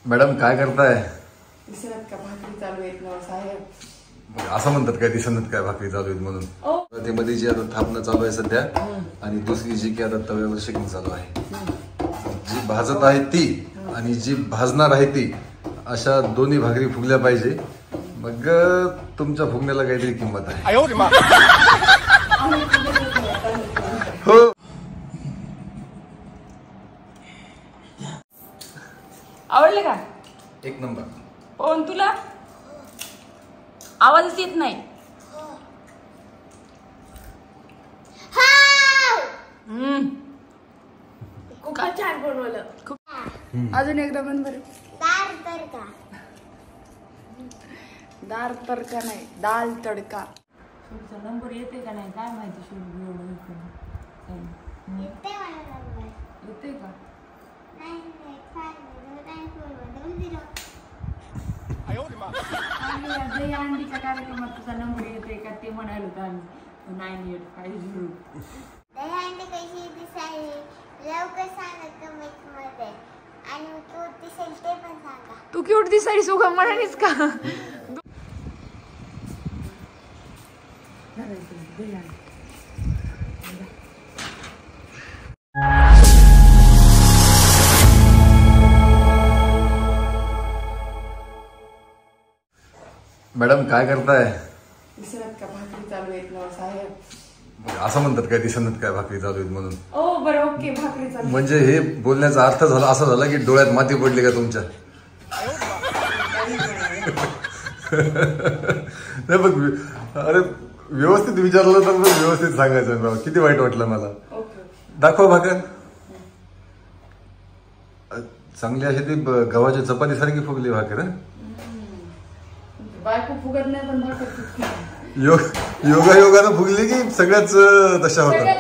Madam काय करताय? दिसत का भाकरी चालू आहेत ना साहेब? असं म्हणतात काय दिसत काय भाकरी चालू आहेत म्हणून? ते मध्ये जी आता थापणं चालू आहे सध्या आणि दुसरी जी की आता तव्यावर शेकिंग चालू आहे. जी भाजत आहे ती आणि जी भाजणार आहे ती अशा दोन्ही भाकरी फुगल्या पाहिजे. मग तुमच्या फुगण्याला काहीतरी किंमत आहे. हो आवडले का? एक नंबर. पवन तुला आवाजच येत नाही. खूप छान बनवलं. अजून एकदा म्हण बरं. दाल तडका नाही, दाल तडका. नंबर येते का नाही काय माहिती. येते का? अंडीच्या कार्यक्रमात तुझा नंबर येते का ते म्हणायला होता. 9850. दहीहंडी कशी दिसायली लवकर सांगा कमेंट मध्ये आणि क्यूट दिसेल ते पण सांगा. तू क्यूट दिसायली सुगम म्हणालीस का? मॅडम काय करताय? दिसत का भाकरी चालू आहेत ना साहेब? असं म्हणतात काय दिसत काय भाकरी चालू आहेत म्हणून? ओ बरं ओके भाकरी चालू. म्हणजे हे बोलण्याचा अर्थ झाला असा झाला की डोळ्यात माती पडली का तुमच्या? नाही बघ अरे व्यवस्थित विचारलं तर व्यवस्थित सांगायचं बाबा. किती वाईट वाटलं मला. दाखवा भाकर. चांगली अशी ती गव्हाच्या चपाती सारखी फुगली भाकर. बायको फुगत नाही पण भाकर योगायोगानं फुगली की सगळ्याच तशा होत्या.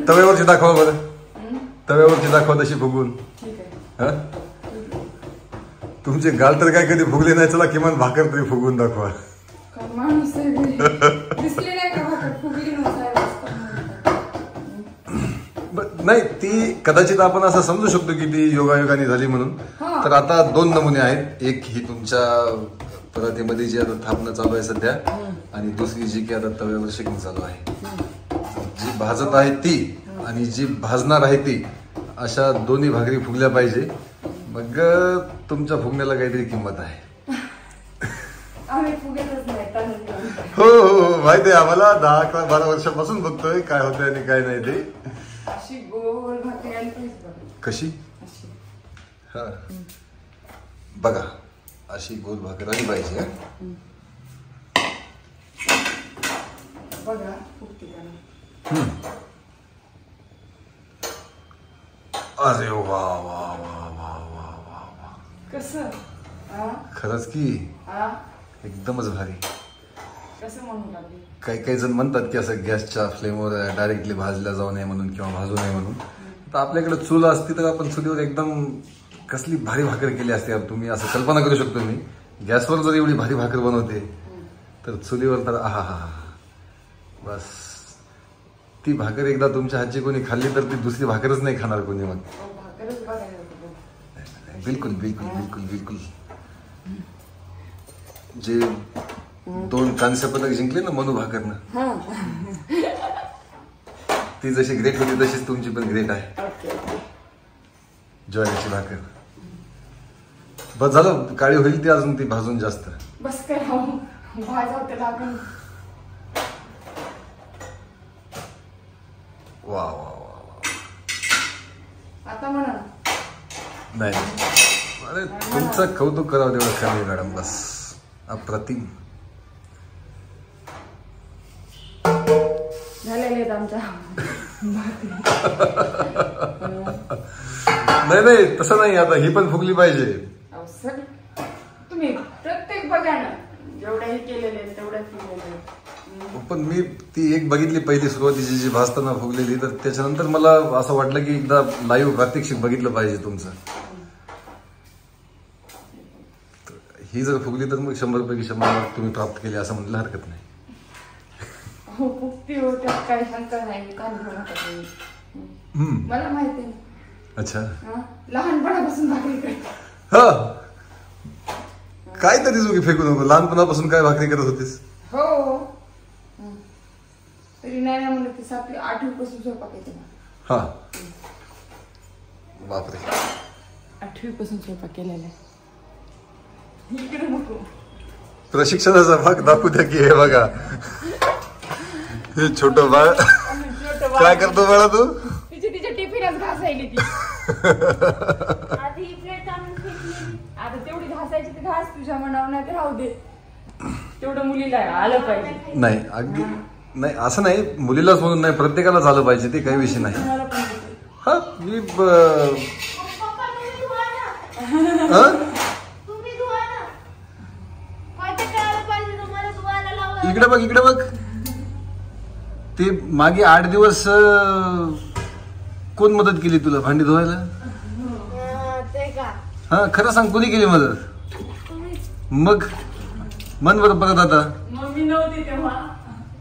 तव्यावरची दाखवा बरं. तव्यावरची दाखवा तशी फुगून. हा तुमचे गाल तर काय कधी फुगले नाही. चला किमान भाकर तरी फुगून दाखवा. नाही ती कदाचित आपण असं समजू शकतो की ती योगायोगाने झाली म्हणून. तर आता दोन नमुने आहेत. एक ही तुमच्या परातीमध्ये जी आता थापणं चालू आहे सध्या आणि दुसरी जी की आता तव्यावर शेकिंग चालू आहे. जी भाजत आहे ती आणि जी भाजणार आहे ती अशा दोन्ही भाकरी फुगल्या पाहिजे. मग तुमच्या फुगण्याला काहीतरी किंमत आहे. हो हो माहिती आहे आम्हाला. 10-12 वर्षापासून बघतोय काय होतंय आणि काय नाही ते. अशी गोल भाकरी आली पाहिजे. कशी? हा बघा अशी गोल भाकर आली पाहिजे. बघा फुगते का? अरे वा वा वा वा वा वा वा. कसं? खरंच की एकदमच भारी. कसं म्हणू लागले? काही जण म्हणतात की असं गॅसच्या फ्लेमवर डायरेक्टली भाजल्या जाऊ नये म्हणून किंवा भाजू नये म्हणून. तर आपल्याकडे चूल असती तर आपण चुलीवर एकदम कसली भारी भाकर केली असते. तुम्ही असं कल्पना करू शकतो. मी गॅसवर जर एवढी भारी भाकर बनवते तर चुलीवर तर आहा हा बस. ती भाकर एकदा तुमच्या हातची कोणी खाल्ली तर ती दुसरी भाकरच नाही खाणार कोणी. मग बिलकुल बिलकुल बिलकुल बिलकुल. जे 2 कांस्य पदक जिंकले ना मनू भाकरनं, ती जशी ग्रेट होती तशीच तुमची पण ग्रेट आहे. ज्वारीची भाकर बस झालं. काळी होईल ती अजून ती भाजून जास्त. बस काय वा वा वा. आता म्हणा. नाही अरे तुमचं कौतुक करावं तेवढं कमी मॅडम. बस अप्रतिम झालेले आहेत आमच्या. नाही तसं नाही. आता ही पण फुगली पाहिजे. तुम्ही प्रत्येक बघा ना जेवढ्याही केलेले तेवढ्या. पण मी ती एक बघितली पहिली सुरुवातीची जी भाजताना फुगलेली. तर त्याच्यानंतर मला असं वाटलं की एकदा लाईव्ह प्रात्यक्षिक बघितलं पाहिजे तुमचं. ही जर फुगली तर मग 100 पैकी 100 मार्क तुम्ही प्राप्त केले असं म्हणायला हरकत नाही. हो फुगती हो त्यात काही शंका नाही. मला माहिती आहे. अच्छा लहानपणापासून भाकरी करते. हा काय तरी चुकी फेकू नको. लहानपणापासून काय भाकरी करत होतीस? हो तरी नाही म्हणत ती सातवी 8वी पासून स्वयंपाक येते ना. हा बापरे 8वी पासून स्वयंपाक केलेला आहे. इकडे नको. प्रशिक्षणाचा भाग दाखवू द्या की हे बघा हे छोट बाळ काय करतो बाळा तू? तिच्या टिफिनच घासायली ती. आधी प्लेट आणून फेकलेली. आता तेवढी घासायची ती घास तुझ्या मनावर नाही तर राहू दे. तेवढं मुलीला आलं पाहिजे. नाही अगदी नाही असं नाही मुलीलाच म्हणून नाही प्रत्येकाला झालं पाहिजे ते काही विषय नाही. मला पण देते. हा मी पप्पा तुम्ही धुवा ना. हा? तुम्ही धुवा ना. माझ्या कळायला पाहिजे तुम्हाला धुवायला लावा. इकडे बघ ते मागे 8 दिवस कोण मदत केली तुला भांडी धुवायला? ते का हा खरं सांग कोणी केली मदत? मग मन बरं बघत आता मम्मी नव्हती तेव्हा.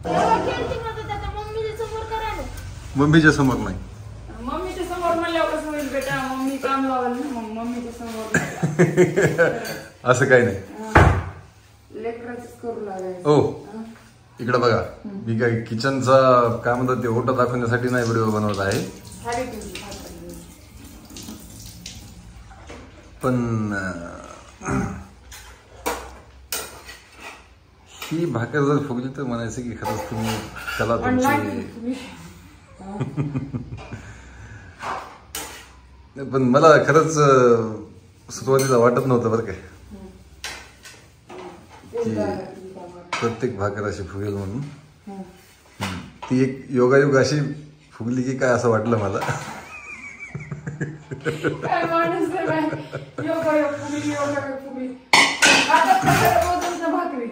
केलती मदत आता मम्मीच्या समोर करा ना. मम्मीच्या समोर नाही. मम्मीच्या समोर म्हणल्यावर कसं होईल बेटा. मम्मी काम लावाल ना मग मम्मीच्या समोर. असं काही नाही. लेकराच करू लागायचं. ओ इकडे बघा मी काय किचनचा काय म्हणतात ते ओटा दाखवण्यासाठी नाही व्हिडिओ बनवत आहे. झाली तुझी भाकरी. पण ही भाकर जर फुगली तर म्हणायचं की खरंच तुम्ही कला तुमची. पण मला खरंच सुरुवातीला वाटत नव्हतं बरं काय की प्रत्येक भाकर अशी फुगेल म्हणून. ती एक योगायोग अशी फुगली की काय असं वाटलं मला. काय माणूस आहे बाई. योगा फुगली. आता प्रसाद भाकरी.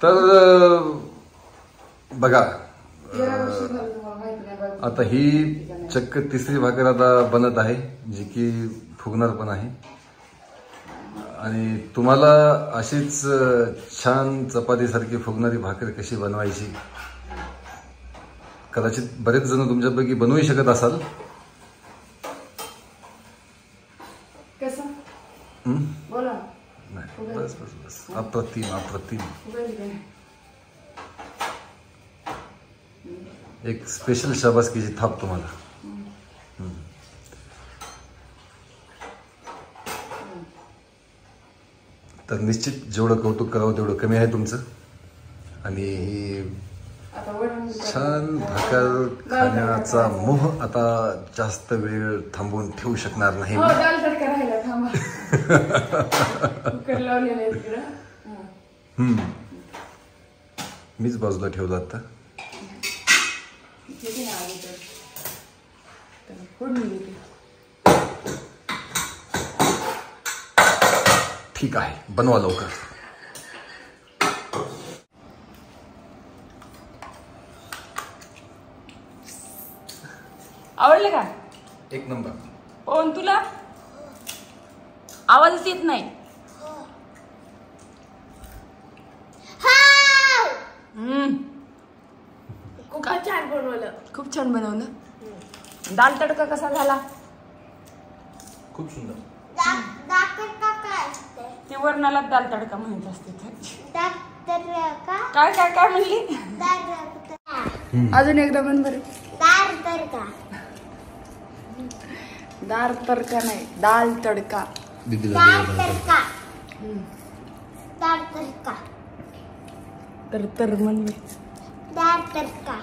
तर बघा 13 वर्ष झाली तुम्हाला माहिती नाही बाई. आता ही चक्क तिसरी भाकर आता बनत आहे जी की फुगणार पण आहे. आणि तुम्हाला अशीच छान चपातीसारखी फुगणारी भाकर कशी बनवायची कदाचित बरेच जण तुमच्यापैकी बनवू शकत असाल. कसं बोला नाही बस अप्रतिम एक स्पेशल शाबासकीची थाप तुम्हाला. तर निश्चित जेवढं कौतुक करावं तेवढं कमी आहे तुमचं. आणि ही छान भाकर खाण्याचा मोह आता जास्त वेळ थांबवून ठेवू शकणार नाही. दाल तडका राहिला थांबा. कुकर लावलेला आहे तिकडं. मीच बाजूला ठेवलं आता. ठीक आहे बनवा लवकर. आवडलं का? एक नंबर. पण तुला आवाजच येत नाही. खूप छान बनवलं. खूप छान बनवलं. दाल तडका कसा झाला? खूप सुंदर. ते वरणाला दाल तडका म्हणत असते. काय काय म्हणली? अजून एकदा म्हण बरं. दाल तडका नाही दाल तडका. तर म्हणली दाल तडका.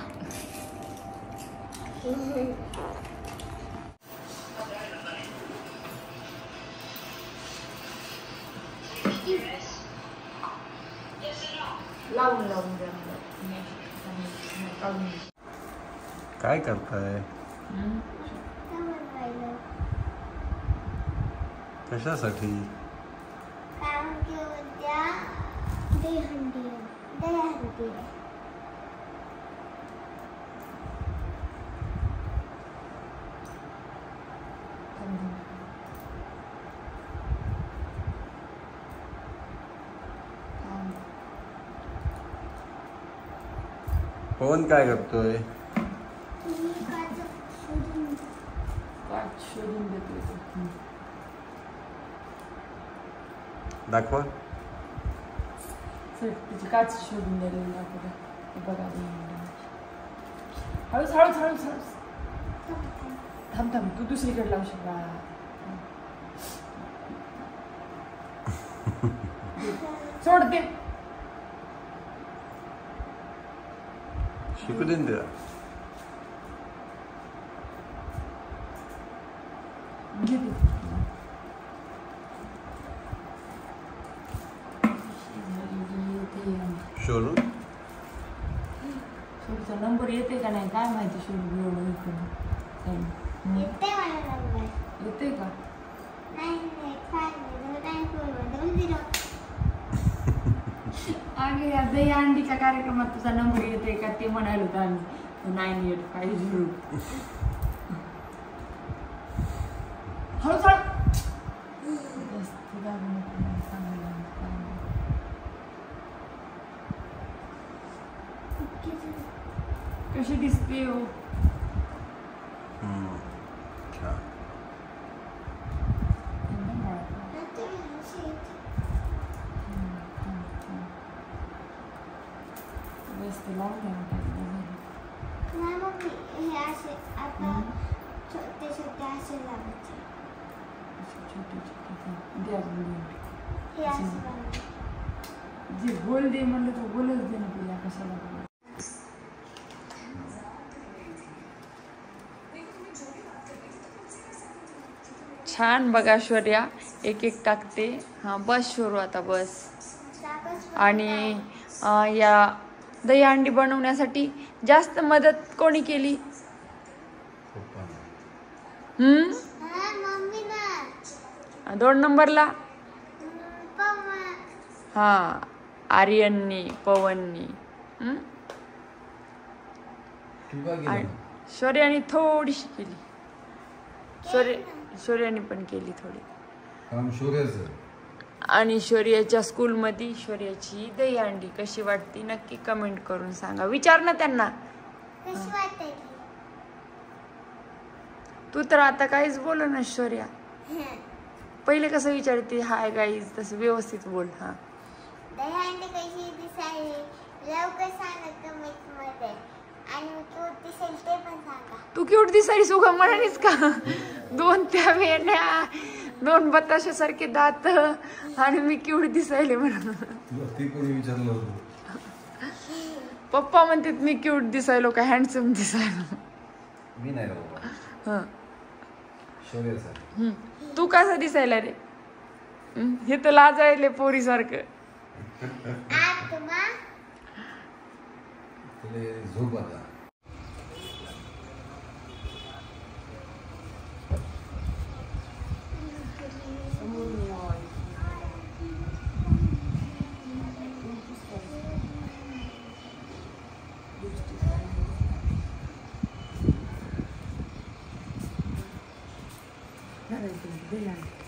लावून काय करताय? कशासाठी? उद्या दहीहंडी पवन काय करतोय? शोधून दाखवा. तिची काच शोधून द्यायला दाखवलं. बघा हळूच हळूच हळूच हळूच. थांब थांब तू दुसरीकडे लावू शकता. सोड दे. शिकू दे ना. शोधू शोधचा नंबर येते का नाही काय माहिती. शोध एवढं येते मला नंबर. येते का. 9852 अगे या दही अंडीच्या कार्यक्रमात तुझा नंबर येते का ते म्हणायला होतं आम्ही. 9850. हळूच हळू. कशी दिसते हो. हे असे आता छोटे छोटे असे लावायचे. हे असं बनवायचे. जे गोल दे म्हणलं तर गोलच दे ना तुला. कशाला छान बघा शौर्या एक एक टाकते. हा बस शोरू आता बस. आणि या दही अंडी बनवण्यासाठी जास्त मदत कोणी केली. मम्मी ना 2 नंबरला पप्पा. हा आर्यननी पवननी. शौर्याने थोडीशी केली. शौर्याने पण केली थोडी. आणि शौर्याच्या स्कूलमध्ये शौर्याची दही अंडी कशी वाटती नक्की कमेंट करून सांगा. विचार ना त्यांना. कशी वाटते. तू तर आता काहीच बोल ना शौर्या. पहिले कसं विचारते हाय गाईज तसं व्यवस्थित बोल. हा दही अंडी कशी दिसायली लवकर सांगा कमेंट मध्ये. आणि क्यूट दिसेल ते पण सांगा. तू क्यूट दिसायली सुगम म्हणालीस का. 2 त्या वेण्या 2 बताशासारखे दात आणि मी क्यूट दिसायले म्हणून. पप्पा म्हणतात मी क्यूट दिसायलो का हँडसम दिसायलो. मी नाही हा तू कसा दिसायला रे. हे तर लाजायले पोरी सारखं. झोप आता. Gracias.